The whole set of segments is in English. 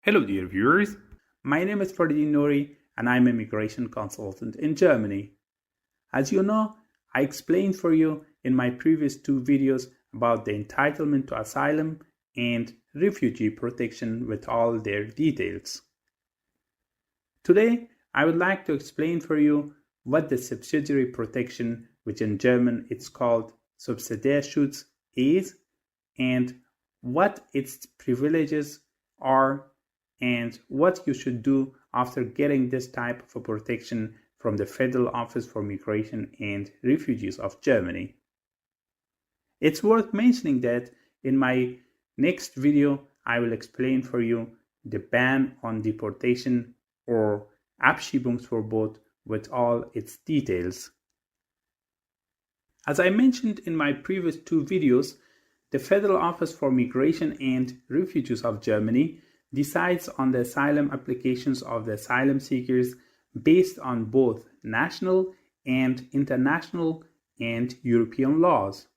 Hello dear viewers, my name is Ferdinand Nori and I'm a migration consultant in Germany. As you know, I explained for you in my previous two videos about the entitlement to asylum and refugee protection with all their details. Today, I would like to explain for you what the subsidiary protection, which in German it's called Subsidiärer Schutz, is and what its privileges are and what you should do after getting this type of a protection from the Federal Office for Migration and Refugees of Germany. It's worth mentioning that in my next video I will explain for you the ban on deportation or Abschiebungsverbot with all its details. As I mentioned in my previous two videos, the Federal Office for Migration and Refugees of Germany decides on the asylum applications of the asylum seekers based on both national and international and European laws.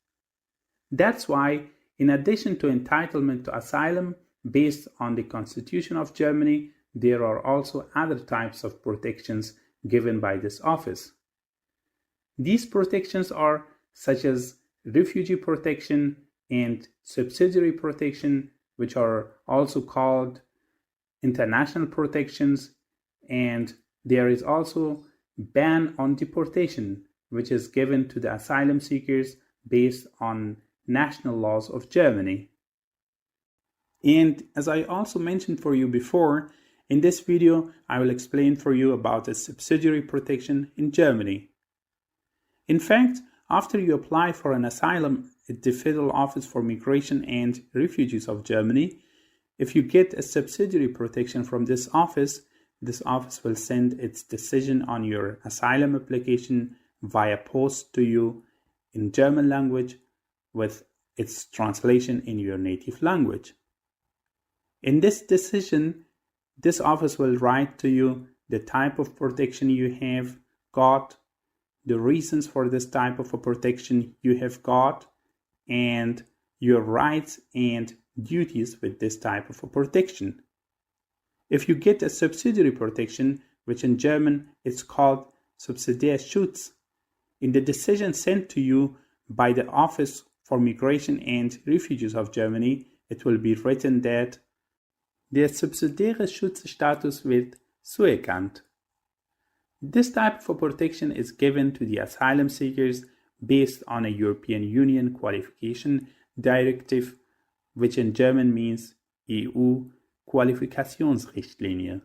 That's why, in addition to entitlement to asylum based on the Constitution of Germany, there are also other types of protections given by this office. These protections are such as refugee protection and subsidiary protection, which are also called international protections, and there is also ban on deportation, which is given to the asylum seekers based on national laws of Germany. And as I also mentioned for you before, in this video I will explain for you about the subsidiary protection in Germany. In fact, after you apply for an asylum at the Federal Office for Migration and Refugees of Germany, if you get a subsidiary protection from this office will send its decision on your asylum application via post to you in German language with its translation in your native language. In this decision, this office will write to you the type of protection you have got, the reasons for this type of a protection you have got, and your rights and duties with this type of a protection. If you get a subsidiary protection, which in German is called Subsidiärer Schutz, in the decision sent to you by the Office for Migration and Refugees of Germany, it will be written that der subsidiäre Schutzstatus wird zuerkannt. This type of a protection is given to the asylum seekers based on a European Union Qualification Directive, which in German means EU Qualifikationsrichtlinie.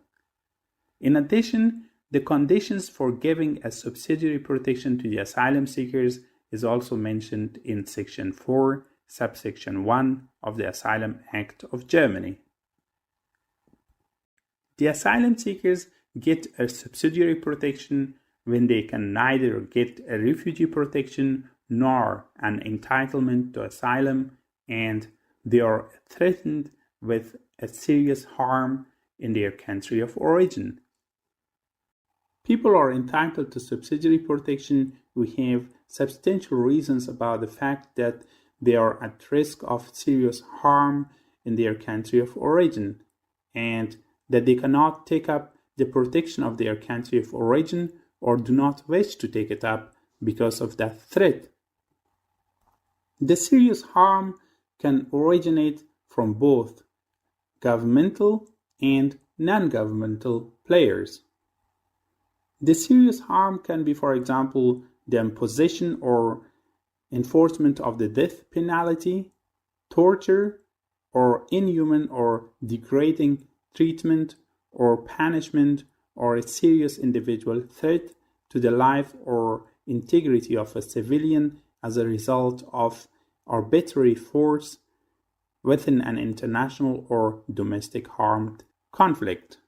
In addition, the conditions for giving a subsidiary protection to the asylum seekers is also mentioned in Section 4, Subsection 1 of the Asylum Act of Germany. The asylum seekers get a subsidiary protection when they can neither get a refugee protection nor an entitlement to asylum, and they are threatened with a serious harm in their country of origin. People are entitled to subsidiary protection who have substantial reasons about the fact that they are at risk of serious harm in their country of origin, and that they cannot take up the protection of their country of origin or do not wish to take it up because of that threat. The serious harm can originate from both governmental and non-governmental players. The serious harm can be, for example, the imposition or enforcement of the death penalty, torture, or inhuman or degrading treatment or punishment, or a serious individual threat to the life or integrity of a civilian as a result of arbitrary force within an international or domestic armed conflict.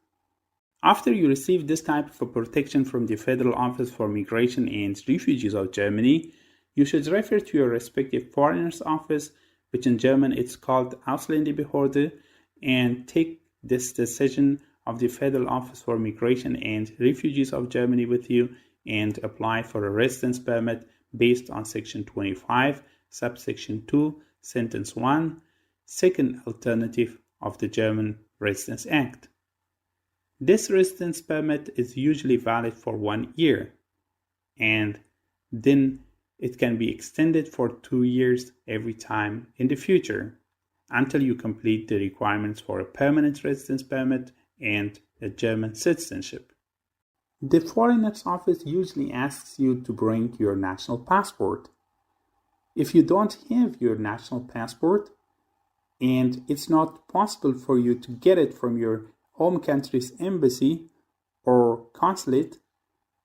After you receive this type of a protection from the Federal Office for Migration and Refugees of Germany, you should refer to your respective foreigner's office, which in German it's called Ausländerbehörde, and take this decision of the Federal Office for Migration and Refugees of Germany with you and apply for a residence permit based on Section 25, Subsection 2, Sentence 1, second alternative of the German Residence Act. This residence permit is usually valid for 1 year, and then it can be extended for 2 years every time in the future until you complete the requirements for a permanent residence permit and a German citizenship. The Foreigners Office usually asks you to bring your national passport. If you don't have your national passport and it's not possible for you to get it from your home country's embassy or consulate,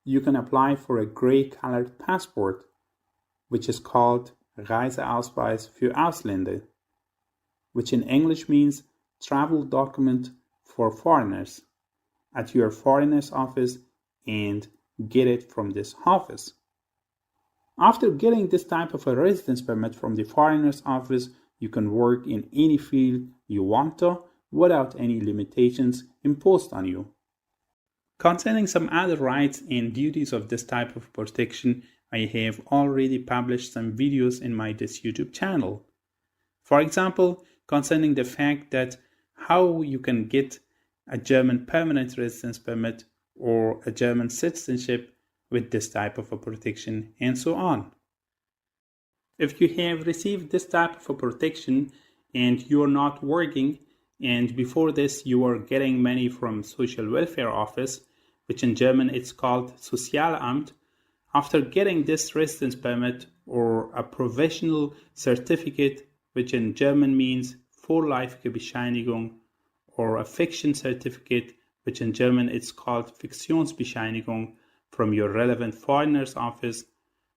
you can apply for a gray-colored passport, which is called Reiseausweis für Ausländer, which in English means travel document for foreigners, at your Foreigners Office, and get it from this office. After getting this type of a residence permit from the Foreigners Office, you can work in any field you want to without any limitations imposed on you. Concerning some other rights and duties of this type of protection, I have already published some videos in my this YouTube channel. For example, concerning the fact that how you can get a German permanent residence permit or a German citizenship with this type of a protection, and so on. If you have received this type of a protection and you are not working, and before this you are getting money from social welfare office, which in German it's called Sozialamt, after getting this residence permit or a provisional certificate, which in German means vorläufige Bescheinigung, or a fiction certificate, which in German it's called Fiktionsbescheinigung, from your relevant Foreigners Office,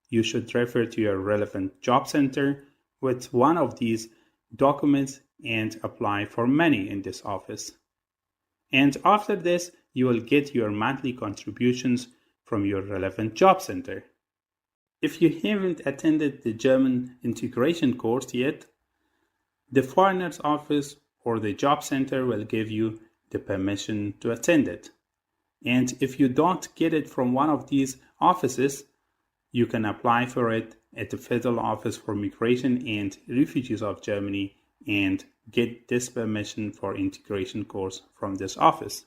you should refer to your relevant job center with one of these documents and apply for money in this office. And after this, you will get your monthly contributions from your relevant job center. If you haven't attended the German integration course yet, the Foreigners Office or the job center will give you the permission to attend it. And if you don't get it from one of these offices, you can apply for it at the Federal Office for Migration and Refugees of Germany and get this permission for integration course from this office.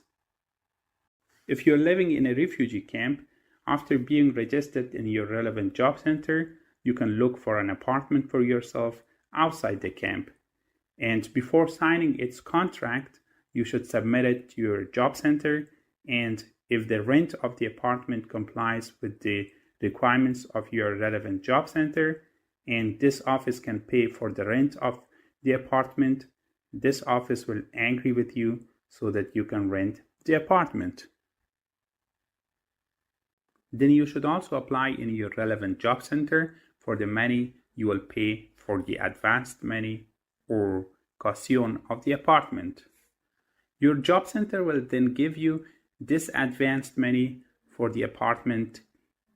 If you're living in a refugee camp, after being registered in your relevant job center, you can look for an apartment for yourself outside the camp. And before signing its contract, you should submit it to your job center, and if the rent of the apartment complies with the requirements of your relevant job center, and this office can pay for the rent of the apartment, this office will agree with you so that you can rent the apartment. Then you should also apply in your relevant job center for the money you will pay for the advanced money or caution of the apartment. Your job center will then give you this advanced money for the apartment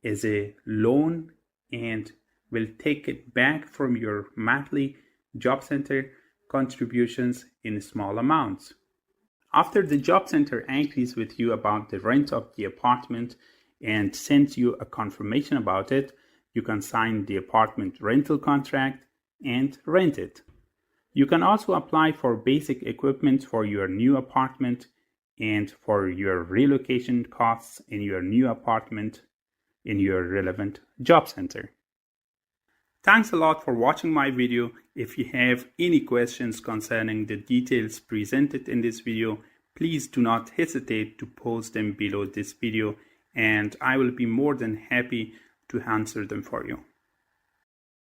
as a loan and will take it back from your monthly job center contributions in small amounts. After the job center agrees with you about the rent of the apartment and sends you a confirmation about it, you can sign the apartment rental contract and rent it. You can also apply for basic equipment for your new apartment and for your relocation costs in your new apartment in your relevant job center. Thanks a lot for watching my video. If you have any questions concerning the details presented in this video, please do not hesitate to post them below this video, and I will be more than happy to answer them for you.